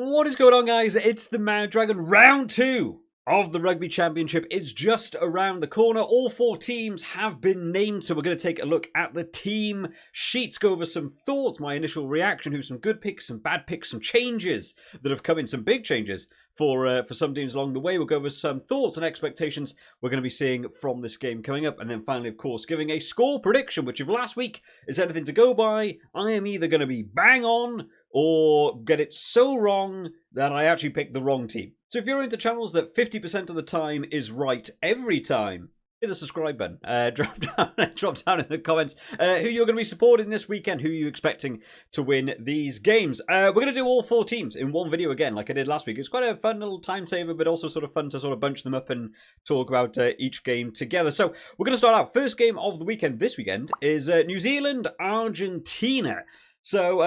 What is going on, guys? It's the Mad Dragon. Round 2 of the Rugby Championship is just around the corner. All 4 teams have been named, so we're going to take a look at the team sheets, go over some thoughts, my initial reaction, who's some good picks, some bad picks, some changes that have come in, some big changes for some teams along the way. We'll go over some thoughts and expectations we're going to be seeing from this game coming up. And then finally, of course, giving a score prediction, which if last week is anything to go by, I am either going to be bang on or get it so wrong that I actually picked the wrong team. So if you're into channels that 50% of the time is right every time, hit the subscribe button. Drop down in the comments who you're going to be supporting this weekend, who you're expecting to win these games. We're going to do all 4 teams in one video again, like I did last week. It's quite a fun little time saver, but also sort of fun to sort of bunch them up and talk about each game together. So we're going to start out. First game of the weekend this weekend is New Zealand, Argentina. So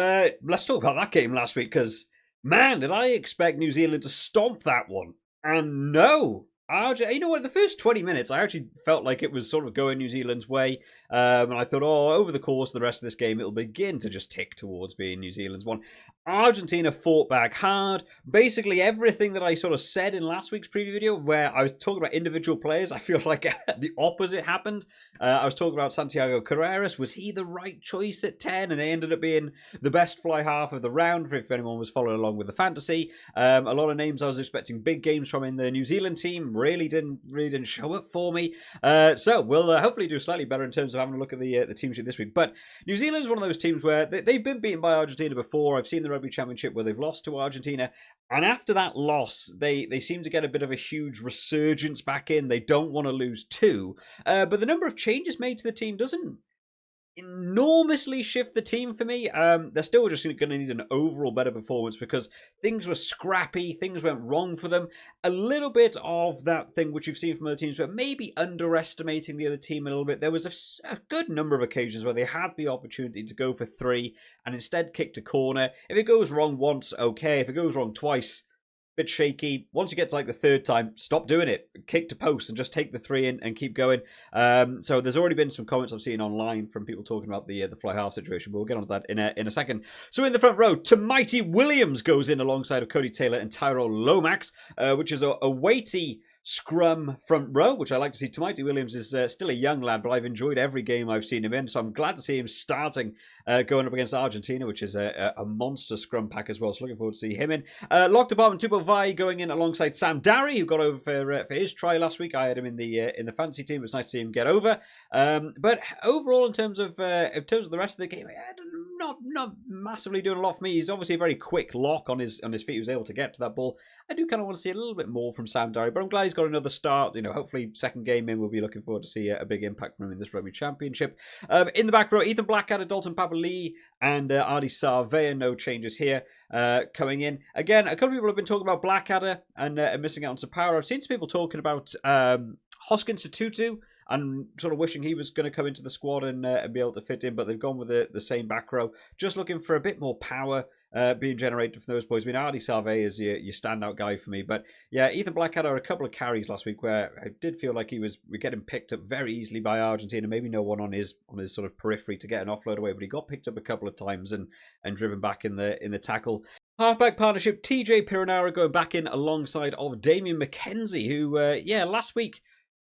let's talk about that game last week, because, man, did I expect New Zealand to stomp that one. And no. You know what, the first 20 minutes, I actually felt like it was sort of going New Zealand's way. And I thought, over the course of the rest of this game, it'll begin to just tick towards being New Zealand's one. Argentina fought back hard. Basically, everything that I sort of said in last week's preview video, where I was talking about individual players, I feel like the opposite happened. I was talking about Santiago Carreras. Was he the right choice at 10? And he ended up being the best fly half of the round, if anyone was following along with the fantasy. A lot of names I was expecting big games from in the New Zealand team really didn't show up for me. So we'll hopefully do slightly better in terms of having a look at the team sheet this week. But New Zealand is one of those teams where they've been beaten by Argentina before. I've seen the Rugby Championship where they've lost to Argentina, and after that loss, they seem to get a bit of a huge resurgence back in. They don't want to lose 2, but the number of changes made to the team doesn't enormously shift the team for me. They're still just going to need an overall better performance, because things were scrappy, things went wrong for them. A little bit of that thing which you've seen from other teams, but maybe underestimating the other team a little bit. There was a good number of occasions where they had the opportunity to go for 3 and instead kicked a corner. If it goes wrong once, okay. If it goes wrong twice, bit shaky. Once you get to like the 3rd time, stop doing it. Kick to post and just take the 3 in and keep going. So there's already been some comments I've seen online from people talking about the fly half situation, but we'll get on to that in a second. So in the front row, Mighty Williams goes in alongside of Cody Taylor and Tyrell Lomax, which is a weighty scrum front row, which I like to see. Mighty Williams is still a young lad, but I've enjoyed every game I've seen him in, so I'm glad to see him starting going up against Argentina, which is a monster scrum pack as well, so looking forward to see him in. Lock department, Tupo Vai going in alongside Sam Darry, who got over for his try last week. I had him in the fantasy team. It was nice to see him get over. But overall, in terms of the rest of the game, not massively doing a lot for me. He's obviously a very quick lock on his feet. He was able to get to that ball. I do kind of want to see a little bit more from Sam Darry, but I'm glad he's got another start. You know, hopefully second game in, we'll be looking forward to see a big impact from him in this Rugby Championship. In the back row, Ethan Blackadder, Dalton Papali, and Ardi Sarvea. No changes here coming in. Again, a couple of people have been talking about Blackadder and missing out on some power. I've seen some people talking about Hoskins Tutu and sort of wishing he was going to come into the squad and be able to fit in, but they've gone with the same back row. Just looking for a bit more power being generated from those boys. I mean, Ardi Sarvey is your standout guy for me. But yeah, Ethan Blackadder, a couple of carries last week where I did feel like we getting picked up very easily by Argentina. Maybe no one on his sort of periphery to get an offload away, but he got picked up a couple of times and driven back in the tackle. Halfback partnership, TJ Piranara going back in alongside of Damien McKenzie, who, last week,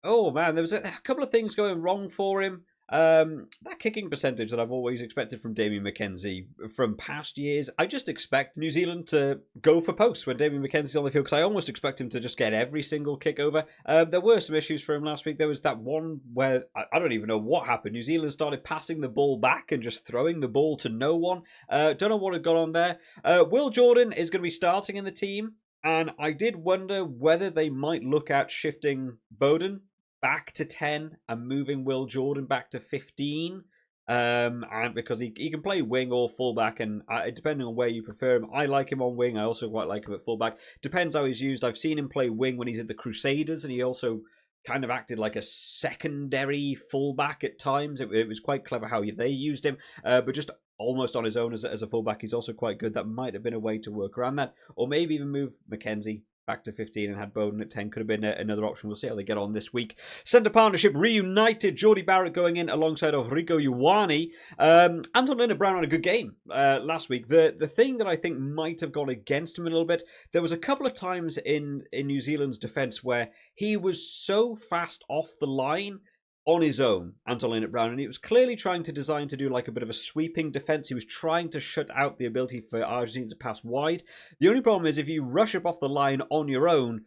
oh man, there was a couple of things going wrong for him. That kicking percentage that I've always expected from Damien McKenzie from past years, I just expect New Zealand to go for posts when Damien McKenzie's on the field, because I almost expect him to just get every single kick over. There were some issues for him last week. There was that one where I don't even know what happened. New Zealand started passing the ball back and just throwing the ball to no one. Don't know what had gone on there. Will Jordan is going to be starting in the team, and I did wonder whether they might look at shifting Bowden back to 10 and moving Will Jordan back to 15, and because he can play wing or fullback, and depending on where you prefer him, I like him on wing. I also quite like him at fullback. Depends how he's used. I've seen him play wing when he's at the Crusaders, and he also kind of acted like a secondary fullback at times. It was quite clever how they used him, but just almost on his own as a fullback, he's also quite good. That might have been a way to work around that, or maybe even move McKenzie back to 15 and had Bowden at 10. Could have been another option. We'll see how they get on this week. Centre partnership reunited. Geordie Barrett going in alongside Rico Ioane. Anton Lienert-Brown had a good game last week. The thing that I think might have gone against him a little bit, there was a couple of times in New Zealand's defence where he was so fast off the line on his own, Anton Lienert-Brown, and he was clearly trying to design to do like a bit of a sweeping defence. He was trying to shut out the ability for Argentina to pass wide. The only problem is if you rush up off the line on your own,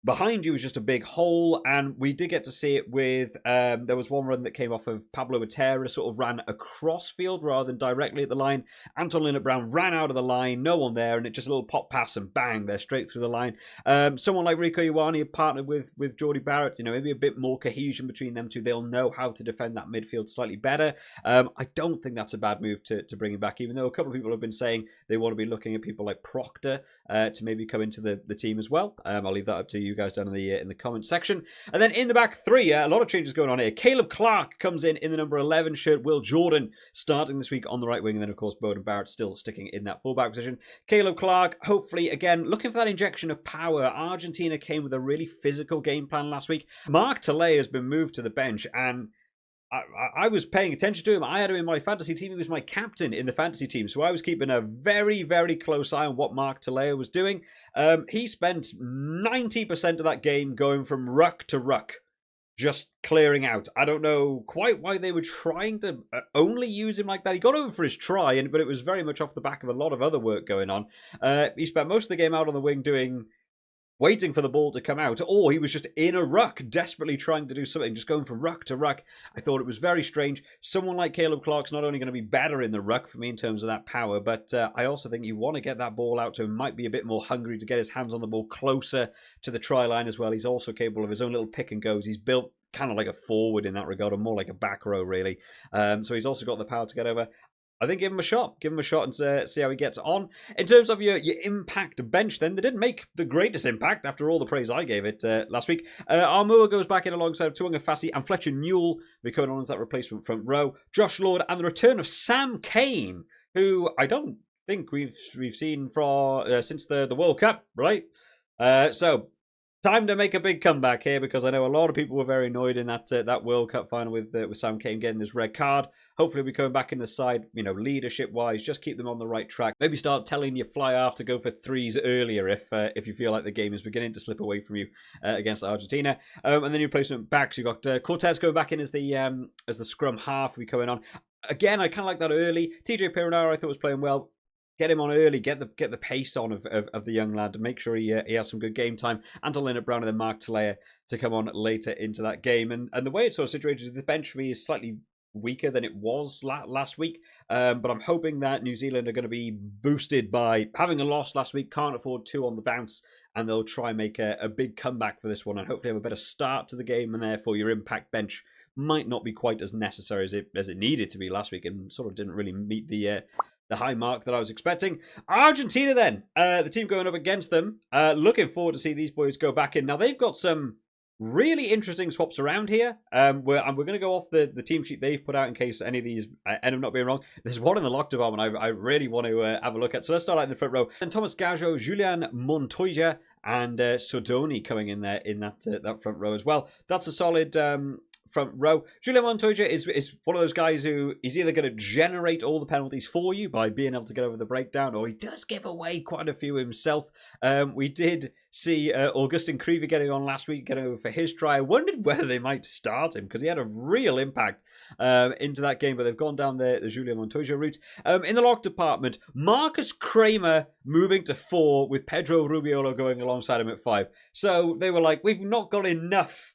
behind you is just a big hole, and we did get to see it with, there was one run that came off of Pablo Matera, sort of ran across field rather than directly at the line. Anton Lienert-Brown ran out of the line, no one there, and it just a little pop pass and bang, they're straight through the line. Someone like Rico Ioane had partnered with Geordie Barrett, maybe a bit more cohesion between them two. They'll know how to defend that midfield slightly better. I don't think that's a bad move to bring him back, even though a couple of people have been saying they want to be looking at people like Proctor to maybe come into the team as well. I'll leave that up to you guys down in the comment section. And then in the back three, a lot of changes going on here. Caleb Clark comes in the number 11 shirt. Will Jordan starting this week on the right wing, and then of course Bowden Barrett still sticking in that fullback position. Caleb Clark, hopefully again looking for that injection of power. Argentina came with a really physical game plan last week. Mark Talay has been moved to the bench, and I was paying attention to him. I had him in my fantasy team. He was my captain in the fantasy team. So I was keeping a very, very close eye on what Mark Taleo was doing. He spent 90% of that game going from ruck to ruck, just clearing out. I don't know quite why they were trying to only use him like that. He got over for his try, but it was very much off the back of a lot of other work going on. He spent most of the game out on the wing waiting for the ball to come out, or he was just in a ruck, desperately trying to do something, just going from ruck to ruck. I thought it was very strange. Someone like Caleb Clark's not only going to be better in the ruck for me in terms of that power, but I also think you want to get that ball out to him. Might be a bit more hungry to get his hands on the ball closer to the try line as well. He's also capable of his own little pick and goes. He's built kind of like a forward in that regard, or more like a back row, really. So he's also got the power to get over. I think give him a shot. Give him a shot and see how he gets on. In terms of your impact bench, then, they didn't make the greatest impact after all the praise I gave it last week. Armour goes back in alongside Tuanga Fassi and Fletcher Newell. We're coming on as that replacement front row. Josh Lord and the return of Sam Cane, who I don't think we've seen since the World Cup, right? So time to make a big comeback here, because I know a lot of people were very annoyed in that World Cup final with Sam Cane getting his red card. Hopefully we're coming back in the side, leadership-wise. Just keep them on the right track. Maybe start telling your fly half to go for threes earlier if you feel like the game is beginning to slip away from you against Argentina. And then your replacement backs, you've got Cortez going back in as the scrum half. We coming on again. I kind of like that early. TJ Perenara I thought was playing well. Get him on early, get the pace on of the young lad to make sure he has some good game time. Anton Lienert-Brown and then Mark Talea to come on later into that game. And the way it's sort of situated, the bench for me is slightly weaker than it was last week. But I'm hoping that New Zealand are going to be boosted by having a loss last week, can't afford two on the bounce, and they'll try and make a big comeback for this one and hopefully have a better start to the game, and therefore your impact bench might not be quite as necessary as it needed to be last week, and sort of didn't really meet the high mark that I was expecting. Argentina then, the team going up against them. Looking forward to see these boys go back in. Now they've got some really interesting swaps around here. We're going to go off the team sheet they've put out in case any of these end up not being wrong. There's one in the lock department I really want to have a look at. So let's start out in the front row. And Thomas Gajo, Julian Montoya, and Sodoni coming in there in that front row as well. That's a solid front row. Julian Montoya is one of those guys who is either going to generate all the penalties for you by being able to get over the breakdown, or he does give away quite a few himself. We did see Augustin Creevy getting on last week, getting over for his try. I wondered whether they might start him because he had a real impact into that game, but they've gone down the Julian Montoya route. In the lock department, Marcus Kramer moving to 4 with Pedro Rubiolo going alongside him at 5. So they were like, we've not got enough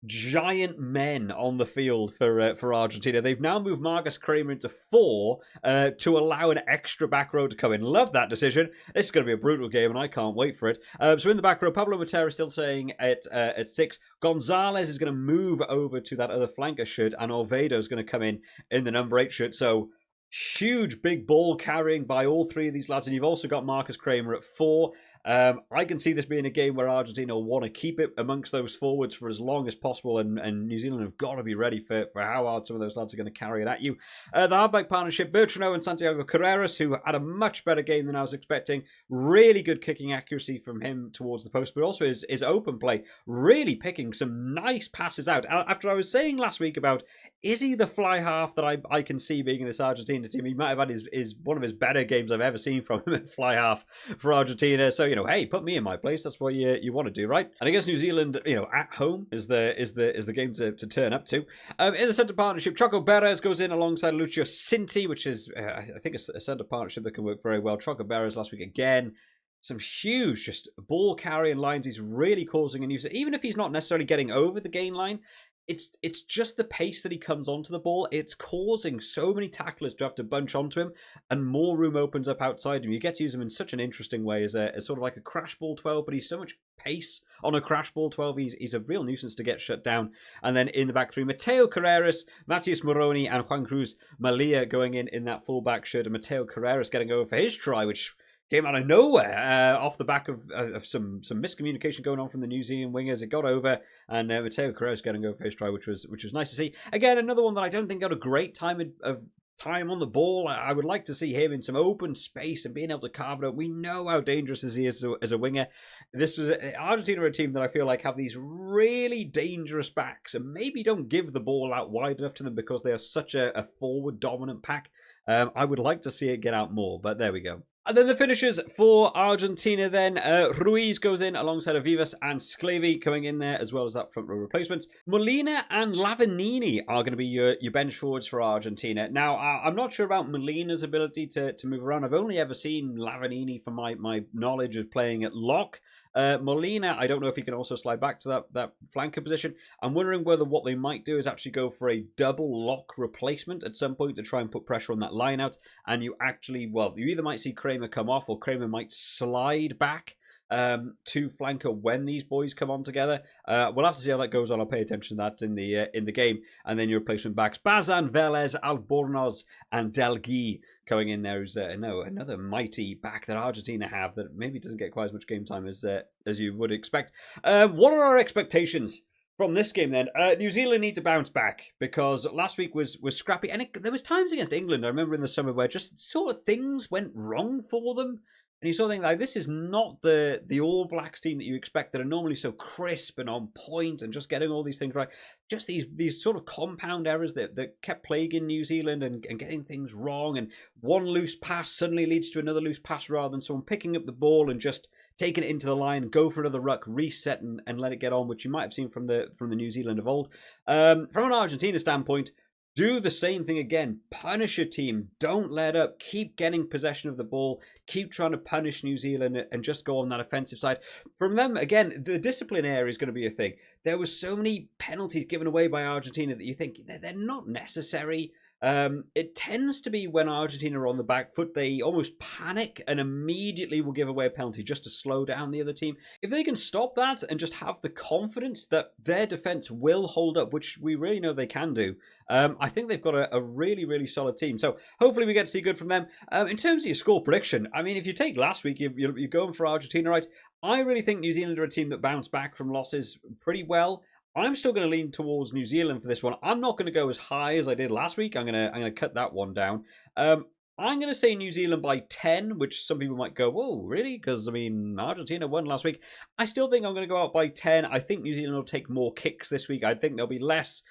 giant men on the field for Argentina. They've now moved Marcus Kramer into 4 to allow an extra back row to come in. Love that decision. This is going to be a brutal game, and I can't wait for it. So in the back row, Pablo Matera still staying at 6. Gonzalez is going to move over to that other flanker shirt, and Oviedo is going to come in the number 8 shirt. So huge big ball carrying by all 3 of these lads, and you've also got Marcus Kramer at 4. I can see this being a game where Argentina will want to keep it amongst those forwards for as long as possible, and New Zealand have got to be ready for how hard some of those lads are going to carry it at you. The halfback partnership, Bertrand and Santiago Carreras, who had a much better game than I was expecting. Really good kicking accuracy from him towards the post, but also his open play, really picking some nice passes out. After I was saying last week about, is he the fly half that I can see being in this Argentina team? He might have had his one of his better games I've ever seen from him at fly half for Argentina. So, hey, put me in my place. That's what you want to do, right? And I guess New Zealand, at home is the game to turn up to. In the centre partnership, Choco Perez goes in alongside Lucio Cinti, which is, I think, a centre partnership that can work very well. Choco Perez last week again. Some huge just ball carrying lines. He's really causing a nuisance. Even if he's not necessarily getting over the gain line, it's just the pace that he comes onto the ball. It's causing so many tacklers to have to bunch onto him, and more room opens up outside him. You get to use him in such an interesting way as sort of like a crash ball 12, but he's so much pace on a crash ball 12. He's a real nuisance to get shut down. And then in the back three, Mateo Carreras, Matias Moroni, and Juan Cruz Malia going in that fullback shirt, and Mateo Carreras getting over for his try, which came out of nowhere off the back of some miscommunication going on from the New Zealand wingers. It got over, and Mateo Carreras getting over for his try, which was nice to see. Again, another one that I don't think got a great time on the ball. I would like to see him in some open space and being able to carve it up. We know how dangerous he is as a winger. This was Argentina, a team that I feel like have these really dangerous backs and maybe don't give the ball out wide enough to them because they are such a forward dominant pack. I would like to see it get out more, but there we go. And then the finishers for Argentina then. Ruiz goes in alongside of Vivas and Sclavi coming in there, as well as that front row replacements. Molina and Lavanini are going to be your bench forwards for Argentina. Now, I'm not sure about Molina's ability to move around. I've only ever seen Lavanini from my knowledge of playing at lock. Molina, I don't know if he can also slide back to that flanker position. I'm wondering whether what they might do is actually go for a double lock replacement at some point to try and put pressure on that line out. And you actually, you either might see Kramer come off or Kramer might slide back to flanker when these boys come on together. We'll have to see how that goes on. I'll pay attention to that in the game. And then your replacement backs, Bazan, Velez, Albornoz, and Delgui going in there. Who's another mighty back that Argentina have that maybe doesn't get quite as much game time as you would expect. What are our expectations from this game then? New Zealand need to bounce back because last week was scrappy, and there was times against England, I remember in the summer, where just sort of things went wrong for them. And you sort of think, like, this is not the All Blacks team that you expect that are normally so crisp and on point and just getting all these things right. Just these sort of compound errors that kept plaguing New Zealand and getting things wrong. And one loose pass suddenly leads to another loose pass rather than someone picking up the ball and just taking it into the line, go for another ruck, reset and let it get on, which you might have seen from the New Zealand of old. From an Argentina standpoint, do the same thing again. Punish your team. Don't let up. Keep getting possession of the ball. Keep trying to punish New Zealand and just go on that offensive side. From them, again, the discipline area is going to be a thing. There was so many penalties given away by Argentina that you think they're not necessary. It tends to be when Argentina are on the back foot, they almost panic and immediately will give away a penalty just to slow down the other team. If they can stop that and just have the confidence that their defense will hold up, which we really know they can do, I think they've got a really, really solid team. So hopefully we get to see good from them. In terms of your score prediction, I mean, if you take last week, you're going for Argentina, right? I really think New Zealand are a team that bounced back from losses pretty well. I'm still going to lean towards New Zealand for this one. I'm not going to go as high as I did last week. I'm going to cut that one down. I'm going to say New Zealand by 10, which some people might go, whoa, really? Because, I mean, Argentina won last week. I still think I'm going to go out by 10. I think New Zealand will take more kicks this week. I think they'll be less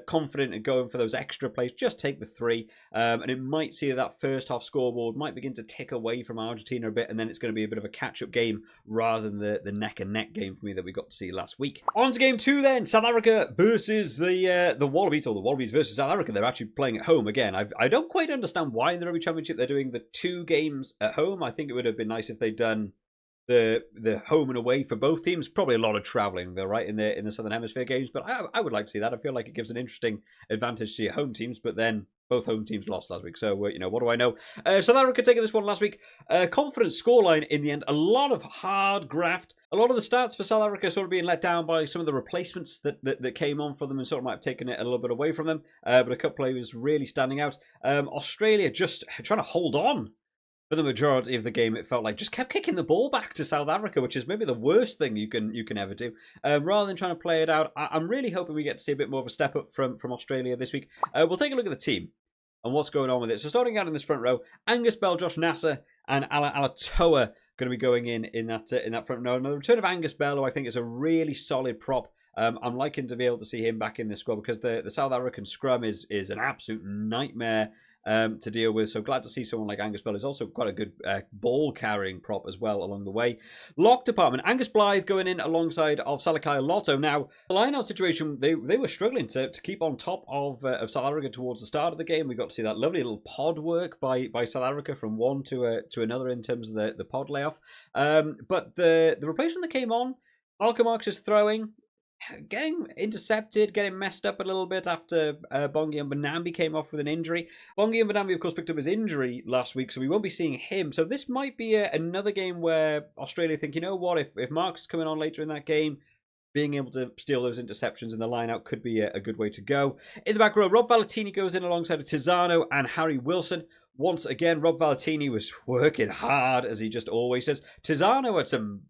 confident in going for those extra plays. Just take the 3. And it might see that first half scoreboard might begin to tick away from Argentina a bit, and then it's going to be a bit of a catch-up game rather than the neck-and-neck game for me that we got to see last week. On to game 2 then. South Africa versus the Wallabies, or the Wallabies versus South Africa. They're actually playing at home again. I don't quite understand why in the Rugby Championship they're doing the 2 games at home. I think it would have been nice if they'd done the home and away for both teams. Probably a lot of travelling though, right, in the Southern Hemisphere games, but I would like to see that. I feel like it gives an interesting advantage to your home teams, but then both home teams lost last week, so what do I know? South Africa taking this one last week. Confident scoreline in the end. A lot of hard graft. A lot of the stats for South Africa sort of being let down by some of the replacements that came on for them and sort of might have taken it a little bit away from them, but a couple of players really standing out. Australia just trying to hold on For the majority of the game, it felt like just kept kicking the ball back to South Africa, which is maybe the worst thing you can ever do. Rather than trying to play it out, I'm really hoping we get to see a bit more of a step up from Australia this week. We'll take a look at the team and what's going on with it. So starting out in this front row, Angus Bell, Josh Nasser, and Ala Alatoa going to be going in that front row. And the return of Angus Bell, who I think is a really solid prop. I'm liking to be able to see him back in this squad because the South African scrum is an absolute nightmare to deal with. So glad to see someone like Angus Bell, who's also quite a good ball carrying prop as well along the way. Lock department, Angus Blythe going in alongside of Salakai Lotto. Now, the line-out situation, they were struggling to keep on top of South Africa towards the start of the game. We got to see that lovely little pod work by South Africa from one to another in terms of the pod layoff. But the replacement that came on, Malcolm Marx is throwing, getting intercepted, getting messed up a little bit after Bongi and Mbonambi came off with an injury. Bongi and Mbonambi, of course, picked up his injury last week, so we won't be seeing him. So this might be another game where Australia think, you know what, if Marx is coming on later in that game, being able to steal those interceptions in the line-out could be a good way to go. In the back row, Rob Valetini goes in alongside of Tizano and Harry Wilson. Once again, Rob Valetini was working hard, as he just always says. Tizano had some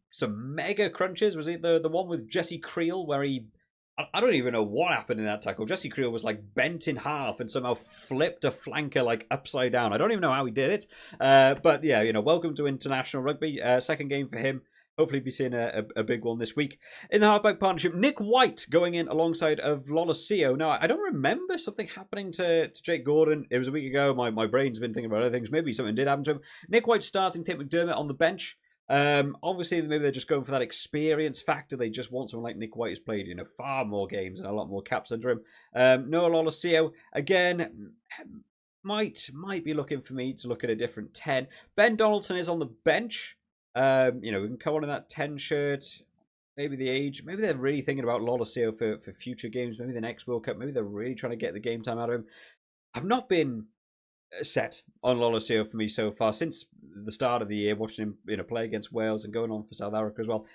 mega crunches. Was it the one with Jesse Creel, where I don't even know what happened in that tackle. Jesse Creel was like bent in half and somehow flipped a flanker like upside down. I don't even know how he did it. But yeah, welcome to international rugby. Second game for him. Hopefully be seeing a big one this week. In the halfback partnership, Nick White going in alongside of Lolosio. Now, I don't remember something happening to Jake Gordon. It was a week ago. My brain's been thinking about other things. Maybe something did happen to him. Nick White starting, Tate McDermott on the bench. Obviously, maybe they're just going for that experience factor. They just want someone like Nick White who's played, far more games and a lot more caps under him. Noah Lolosio, again, might be looking for me to look at a different 10. Ben Donaldson is on the bench. We can come on in that 10 shirt. Maybe the age. Maybe they're really thinking about Lolosio for future games. Maybe the next World Cup. Maybe they're really trying to get the game time out of him. I've not been set on Lolosio for me so far since the start of the year, watching him play against Wales and going on for South Africa as well.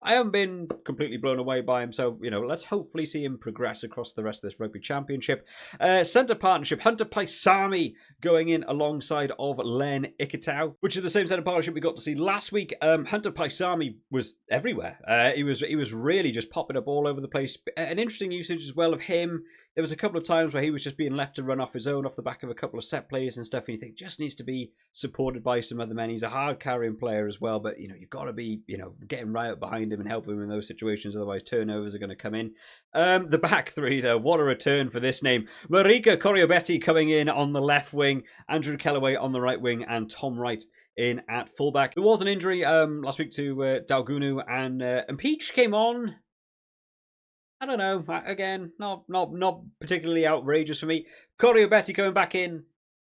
I haven't been completely blown away by him, so, let's hopefully see him progress across the rest of this Rugby Championship. Centre partnership, Hunter Paisami going in alongside of Len Ikitau, which is the same centre partnership we got to see last week. Hunter Paisami was everywhere. He was really just popping up all over the place. An interesting usage as well of him. There was a couple of times where he was just being left to run off his own off the back of a couple of set plays and stuff, and you think just needs to be supported by some other men. He's a hard carrying player as well, but you've got to be getting right up behind him and helping him in those situations, otherwise turnovers are going to come in. The back three though, what a return for this name. Marika Koriobetti coming in on the left wing, Andrew Kellaway on the right wing, and Tom Wright in at fullback. There was an injury last week to Dalgunu, and Peach came on. I don't know. Again, not particularly outrageous for me. Koriobetti coming back in.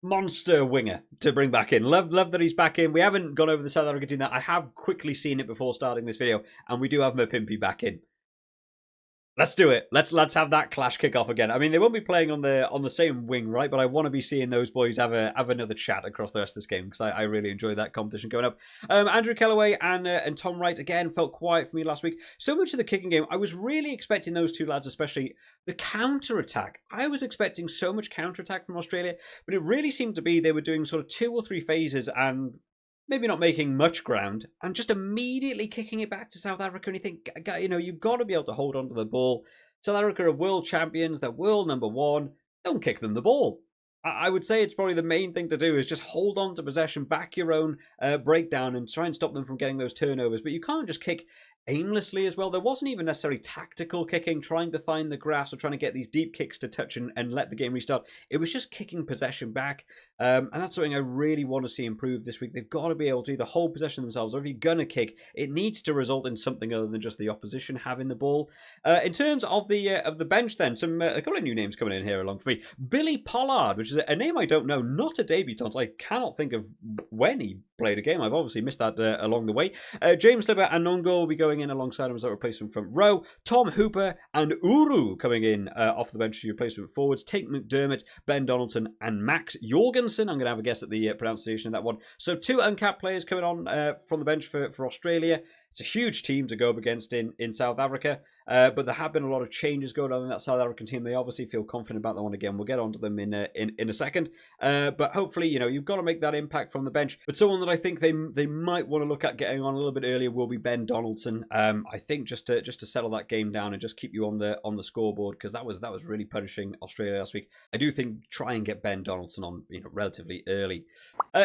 Monster winger to bring back in. Love that he's back in. We haven't gone over the South Africa team that I have quickly seen it before starting this video, and we do have Mapimpi back in. Let's do it. Let's have that clash kick off again. I mean, they won't be playing on the same wing, right? But I want to be seeing those boys have another chat across the rest of this game because I really enjoyed that competition going up. Andrew Kellaway and Tom Wright again felt quiet for me last week. So much of the kicking game, I was really expecting those two lads, especially the counter attack. I was expecting so much counter attack from Australia, but it really seemed to be they were doing sort of 2 or 3 phases and maybe not making much ground, and just immediately kicking it back to South Africa. And you think, you've got to be able to hold on to the ball. South Africa are world champions. They're world number 1. Don't kick them the ball. I would say it's probably the main thing to do is just hold on to possession, back your own breakdown, and try and stop them from getting those turnovers. But you can't just kick aimlessly as well. There wasn't even necessarily tactical kicking, trying to find the grass or trying to get these deep kicks to touch and let the game restart. It was just kicking possession back. And that's something I really want to see improve this week. They've got to be able to either hold possession themselves, or if you're going to kick, it needs to result in something other than just the opposition having the ball. In terms of the bench then, a couple of new names coming in here along for me. Billy Pollard, which is a name I don't know, not a debutant. I cannot think of when he played a game. I've obviously missed that along the way. James Slipper and Nongo will be going in alongside him as a replacement front row. Tom Hooper and Uru coming in off the bench as replacement forwards. Tate McDermott, Ben Donaldson, and Max Jorgensen. I'm going to have a guess at the pronunciation of that one. So 2 uncapped players coming on from the bench for Australia. It's a huge team to go up against in South Africa. But there have been a lot of changes going on in that South African team. They obviously feel confident about that one again. We'll get onto them in a second. But hopefully, you've got to make that impact from the bench. But someone that I think they might want to look at getting on a little bit earlier will be Ben Donaldson. I think just to settle that game down and just keep you on the scoreboard, because that was really punishing Australia last week. I do think try and get Ben Donaldson on relatively early.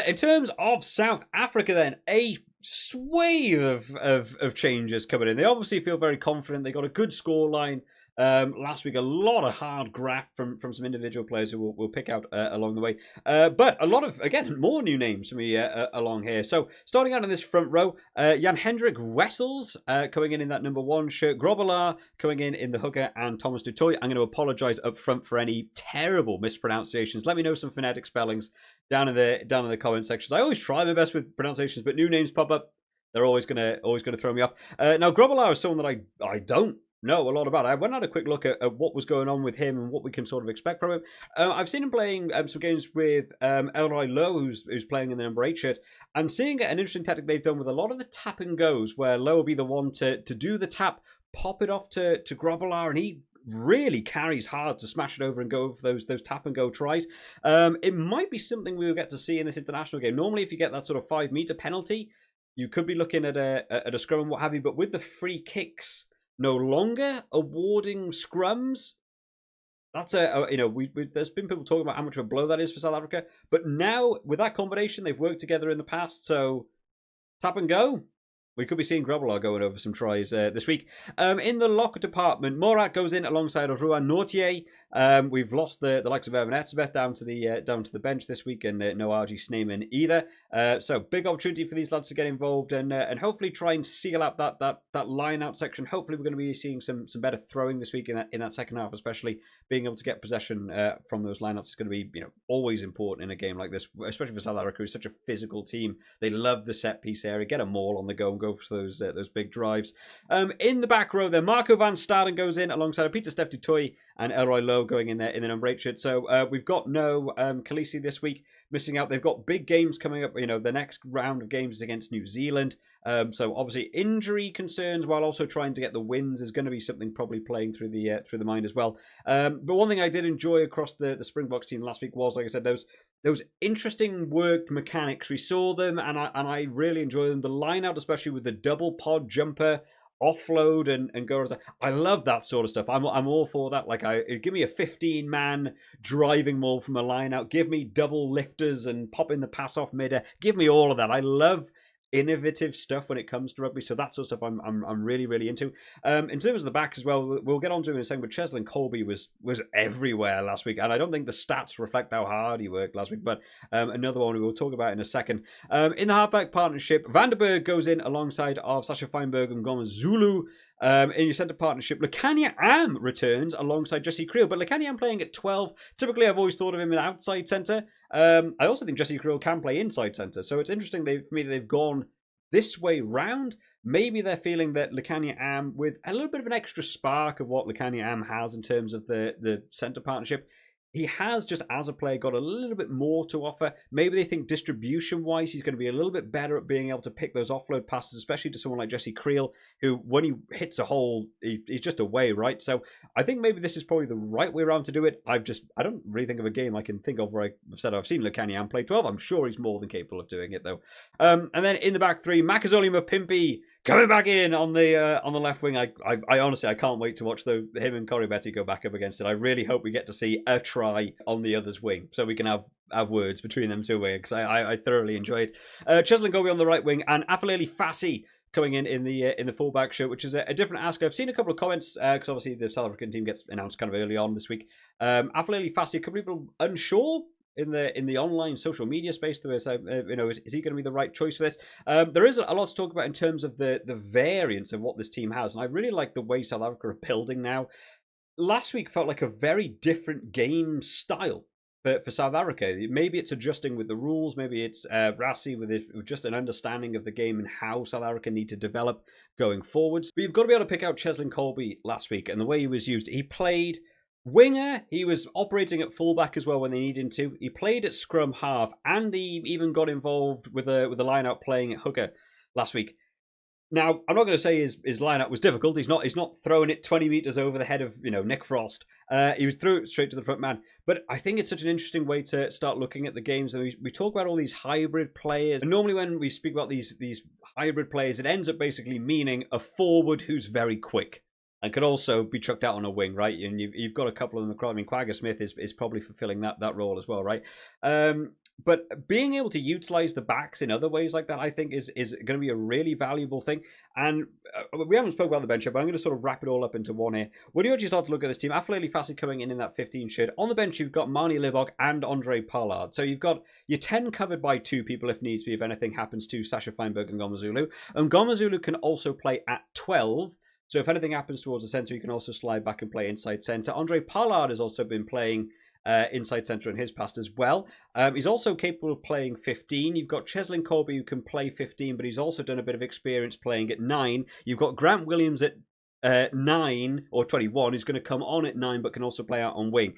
In terms of South Africa, then a swathe of changes coming in. They obviously feel very confident. They got a good scoreline last week. A lot of hard graft from some individual players who we'll pick out along the way. But a lot of, again, more new names for me along here. So starting out in this front row, Jan-Hendrik Wessels coming in that number 1 shirt. Grobbelaar coming in the hooker, and Thomas du Toit. I'm going to apologise up front for any terrible mispronunciations. Let me know some phonetic spellings down in the comment sections. I always try my best with pronunciations, but new names pop up. They're always gonna throw me off. Now Grobbelaar is someone that I don't know a lot about. I went and had a quick look at what was going on with him and what we can sort of expect from him. I've seen him playing some games with Elroy Lowe, who's playing in the number 8 shirt, and seeing an interesting tactic they've done with a lot of the tap and goes, where Lowe will be the one to do the tap, pop it off to Grobbelaar, and he really carries hard to smash it over and go for those tap and go tries. It might be something we will get to see in this international game. Normally, if you get that sort of 5-meter penalty, you could be looking at a scrum and what have you. But with the free kicks no longer awarding scrums, that's there's been people talking about how much of a blow that is for South Africa. But now with that combination, they've worked together in the past. So tap and go. We could be seeing Grobbelaar going over some tries this week. In the lock department, Morat goes in alongside of Ruan Nortier. We've lost the likes of Erwin Etzebeth down to the bench this week, and no RG Sneeman either. So big opportunity for these lads to get involved and hopefully try and seal up that line out section. Hopefully we're going to be seeing some better throwing this week in that second half, especially being able to get possession from those lineouts is going to be always important in a game like this, especially for South Africa, who's such a physical team. They love the set piece area, get a maul on the go and go for those big drives. In the back row there, Marco van Staden goes in alongside Peter Steph du Toit and Elroy Lowe going in there in the number 8 shirt. So we've got no Khaleesi this week, missing out. They've got big games coming up. The next round of games is against New Zealand. So obviously injury concerns while also trying to get the wins is going to be something probably playing through the mind as well. But one thing I did enjoy across the Springboks team last week was, like I said, those interesting worked mechanics. We saw them and I really enjoy them. The line out, especially with the double pod jumper, offload and go. I love that sort of stuff. I'm all for that. Like, give me a 15-man driving maul from a line out. Give me double lifters and popping the pass off mid. Give me all of that. I love innovative stuff when it comes to rugby, so that sort of stuff I'm really, really into. In terms of the back as well, we'll get on to it in a second, but Cheslin Colby was everywhere last week, and I don't think the stats reflect how hard he worked last week, but another one we will talk about in a second. In the halfback partnership, Vandenberg goes in alongside of Sasha Feinberg and Gomez Zulu. In your centre partnership, Lukhanyo Am returns alongside Jesse Creel, but Lukhanyo Am playing at 12. Typically, I've always thought of him in outside centre. I also think Jesse Creel can play inside centre, so it's interesting for me that they've gone this way round. Maybe they're feeling that Lukhanyo Am, with a little bit of an extra spark of what Lukhanyo Am has in terms of the centre partnership, he has, just as a player, got a little bit more to offer. Maybe they think distribution-wise, he's going to be a little bit better at being able to pick those offload passes, especially to someone like Jesse Creel, who, when he hits a hole, he's just away, right? So I think maybe this is probably the right way around to do it. I don't really think of a game I can think of where I've said I've seen Lukhanyo Am play 12. I'm sure he's more than capable of doing it, though. And then in the back three, Makazole Mapimpi coming back in on the left wing. I honestly, I can't wait to watch him and Corey Betty go back up against it. I really hope we get to see a try on the other's wing, so we can have words between them two, because I thoroughly enjoyed Cheslin Colby on the right wing and Afaleli Fassi coming in the fullback shirt, which is a different ask. I've seen a couple of comments because obviously the South African team gets announced kind of early on this week. Afaleli Fassi, a couple of people unsure in the online social media space, is he going to be the right choice for this? There is a lot to talk about in terms of the variance of what this team has, and I really like the way South Africa are building now. Last week felt like a very different game style for South Africa. Maybe it's adjusting with the rules, maybe it's Rassi with just an understanding of the game and how South Africa need to develop going forwards. But you've got to be able to pick out Cheslin Colby last week and the way he was used. He played winger, he was operating at fullback as well when they needed him to. He played at scrum half, and he even got involved with a line out playing at hooker last week. Now, I'm not going to say his lineup was difficult. He's not throwing it 20 meters over the head of Nick Frost. He threw it straight to the front man. But I think it's such an interesting way to start looking at the games. And we talk about all these hybrid players. And normally when we speak about these hybrid players, it ends up basically meaning a forward who's very quick and could also be chucked out on a wing, right? And you've got a couple of them across. I mean, Quagga Smith is probably fulfilling that role as well, right? But being able to utilize the backs in other ways like that, I think, is going to be a really valuable thing. And we haven't spoken about the bench yet, but I'm going to sort of wrap it all up into one here. When you actually start to look at this team, Aflele Fassi coming in that 15 shirt. On the bench, you've got Marnie Libok and Andre Pollard. So you've got your 10 covered by 2 people if needs be, if anything happens to Sasha Feinberg and Ngomazulu. And Ngomazulu can also play at 12. So if anything happens towards the centre, you can also slide back and play inside centre. Andre Pollard has also been playing inside centre in his past as well. He's also capable of playing 15. You've got Cheslin Colby who can play 15, but he's also done a bit of experience playing at 9. You've got Grant Williams at 9 or 21. He's going to come on at 9, but can also play out on wing.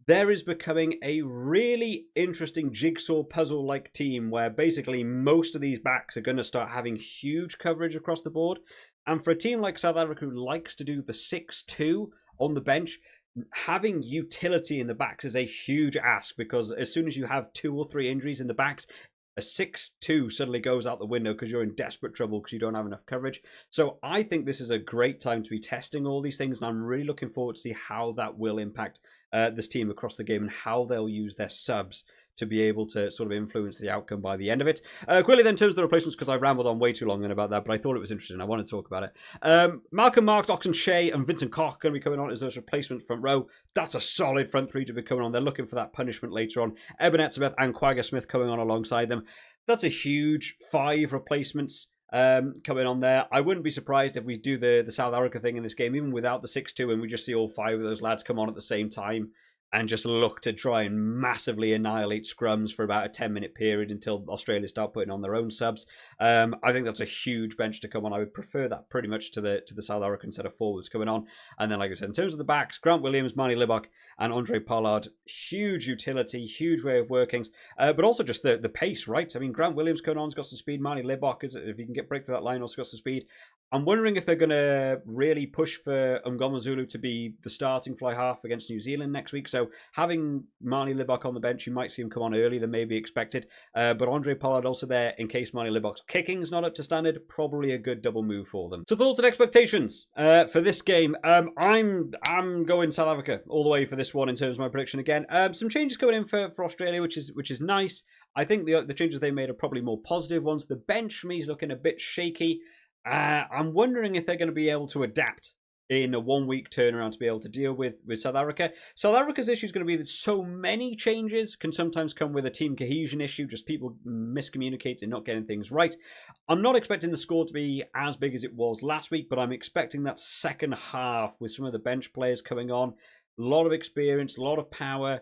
There is becoming a really interesting jigsaw puzzle-like team where basically most of these backs are going to start having huge coverage across the board. And for a team like South Africa who likes to do the 6-2 on the bench, having utility in the backs is a huge ask, because as soon as you have 2 or 3 injuries in the backs, a 6-2 suddenly goes out the window because you're in desperate trouble because you don't have enough coverage. So I think this is a great time to be testing all these things, and I'm really looking forward to see how that will impact this team across the game and how they'll use their subs to be able to sort of influence the outcome by the end of it. Quickly then, in terms of the replacements, because I rambled on way too long then about that, but I thought it was interesting. I want to talk about it. Malcolm Marks, Oxen Shea, and Vincent Koch going to be coming on as those replacements front row. That's a solid front 3 to be coming on. They're looking for that punishment later on. Eben Etzebeth and Quagga Smith coming on alongside them. That's a huge 5 replacements coming on there. I wouldn't be surprised if we do the South Africa thing in this game, even without the 6-2, and we just see all 5 of those lads come on at the same time and just look to try and massively annihilate scrums for about a 10-minute period until Australia start putting on their own subs. I think that's a huge bench to come on. I would prefer that pretty much to the South African set of forwards coming on. And then, like I said, in terms of the backs, Grant Williams, Marnie Libok, and Andre Pollard, huge utility, huge way of workings, but also just the pace, right? I mean, Grant Williams coming on has got some speed. Marnie Libok, if he can break through that line, also got some speed. I'm wondering if they're going to really push for Ngomazulu to be the starting fly half against New Zealand next week. So having Marnie Libok on the bench, you might see him come on earlier than maybe expected. But Andre Pollard also there in case Marnie Libok's kicking's not up to standard. Probably a good double move for them. So thoughts and expectations for this game. I'm going South Africa all the way for this one in terms of my prediction again. Some changes coming in for Australia, which is nice. I think the changes they made are probably more positive ones. The bench for me is looking a bit shaky. I'm wondering if they're going to be able to adapt in a 1-week turnaround to be able to deal with South Africa. South Africa's issue is going to be that so many changes can sometimes come with a team cohesion issue, just people miscommunicating, not getting things right. I'm not expecting the score to be as big as it was last week, but I'm expecting that second half with some of the bench players coming on, a lot of experience, a lot of power.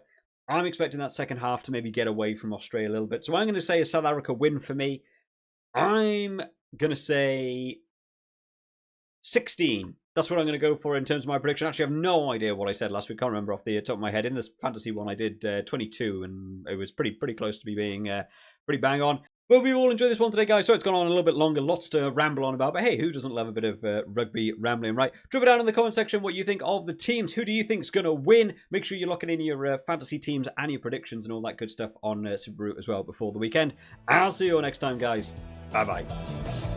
I'm expecting that second half to maybe get away from Australia a little bit. So I'm going to say a South Africa win for me. I'm going to say 16. That's what I'm going to go for in terms of my prediction. Actually, I have no idea what I said last week. I can't remember off the top of my head. In this fantasy one, I did 22, and it was pretty close to me being pretty bang on. Well, we all enjoyed this one today, guys. So it's gone on a little bit longer. Lots to ramble on about. But hey, who doesn't love a bit of rugby rambling, right? Drop it down in the comment section what you think of the teams. Who do you think's going to win? Make sure you're locking in your fantasy teams and your predictions and all that good stuff on Super Root as well before the weekend. I'll see you all next time, guys. Bye-bye.